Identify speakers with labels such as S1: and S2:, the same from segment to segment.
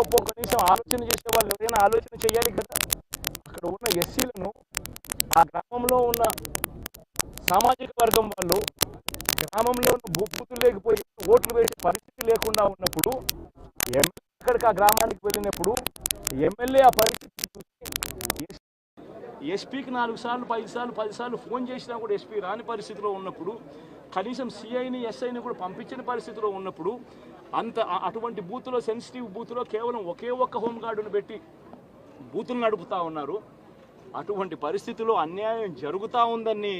S1: గొప్ప కనీసం ఆలోచన చేసే వాళ్ళు ఎవరైనా ఆలోచన చేయాలి కదా. అక్కడ ఉన్న ఎస్సీలను, ఆ గ్రామంలో ఉన్న సామాజిక వర్గం వాళ్ళు గ్రామంలో ఉన్న బూతులు లేకపోయి ఓట్లు వేసే పరిస్థితి లేకుండా ఉన్నప్పుడు ఎమ్మెల్యే అక్కడికి ఆ గ్రామానికి వెళ్ళినప్పుడు ఎమ్మెల్యే ఆ పరిస్థితి చూసి ఎస్పీకి 4 సార్లు 5 సార్లు 10 సార్లు ఫోన్ చేసినా కూడా ఎస్పీ రాని పరిస్థితిలో ఉన్నప్పుడు, కనీసం సిఐని ఎస్ఐని కూడా పంపించిన పరిస్థితిలో ఉన్నప్పుడు, అటువంటి బూత్లో, సెన్సిటివ్ బూత్లో కేవలం ఒకే ఒక్క హోంగార్డును పెట్టి బూతులు నడుపుతూ ఉన్నారు. అటువంటి పరిస్థితిలో అన్యాయం జరుగుతూ ఉందని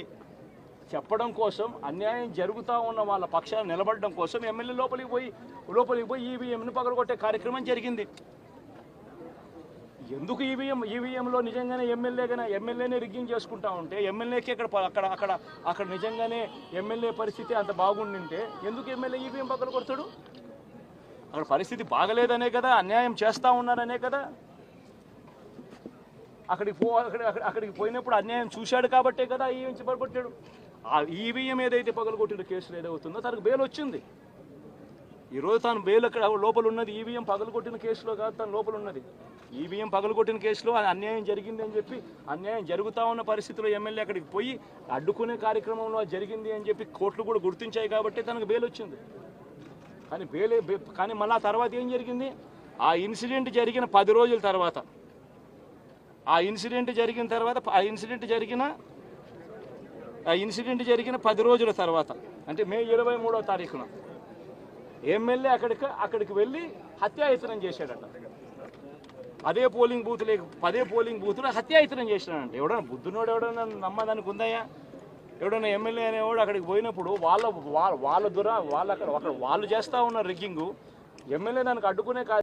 S1: చెప్పడం కోసం, అన్యాయం జరుగుతూ ఉన్న వాళ్ళ పక్షాన్ని నిలబడడం కోసం ఎమ్మెల్యే లోపలికి పోయి ఈవీఎంను పగలగొట్టే కార్యక్రమం జరిగింది. ఎందుకు ఈవీఎంలో నిజంగానే ఎమ్మెల్యేనే రిగ్గింగ్ చేసుకుంటా ఉంటే, ఎమ్మెల్యేకి అక్కడ నిజంగానే ఎమ్మెల్యే పరిస్థితి అంత బాగుండింటే ఎందుకు ఎమ్మెల్యే ఈవీఎం పక్కన కొడతాడు? అక్కడ పరిస్థితి బాగలేదనే కదా, అన్యాయం చేస్తూ ఉన్నారనే కదా. అక్కడికి పోయినప్పుడు అన్యాయం చూశాడు కాబట్టే కదా ఈవీఎం పగలగొట్టాడు. ఆ ఈవీఎం ఏదైతే పగలగొట్టిన కేసులు ఏదవుతుందో తనకు బెయిల్ వచ్చింది. ఈరోజు తాను బెయిల్ అక్కడ లోపల ఉన్నది ఈవీఎం పగలగొట్టిన కేసులో కాదు, తను లోపల ఉన్నది ఈవీఎం పగలగొట్టిన కేసులో. అన్యాయం జరిగింది అని చెప్పి, అన్యాయం జరుగుతూ ఉన్న పరిస్థితిలో ఎమ్మెల్యే అక్కడికి పోయి అడ్డుకునే కార్యక్రమంలో జరిగింది అని చెప్పి కోర్టులు కూడా గుర్తించాయి కాబట్టి తనకు బెయిల్ వచ్చింది. కానీ మళ్ళీ ఆ తర్వాత ఏం జరిగింది? ఆ ఇన్సిడెంట్ జరిగిన 10 రోజుల తర్వాత, ఆ ఇన్సిడెంట్ జరిగిన 10 రోజుల తర్వాత, అంటే మే 23వ తారీఖున ఎమ్మెల్యే అక్కడికి వెళ్ళి హత్యాయత్నం చేశాడట. అదే పోలింగ్ బూత్లో హత్యాయత్నం చేసినాడంట. ఎవడన్నా బుద్ధునోడు ఎవడన్నా నమ్మదానికి ఉందయ్యా? ఎవడన్నా ఎమ్మెల్యే అనేవాడు అక్కడికి పోయినప్పుడు వాళ్ళు చేస్తూ ఉన్న రిగ్గింగు, ఎమ్మెల్యే దానికి అడ్డుకునే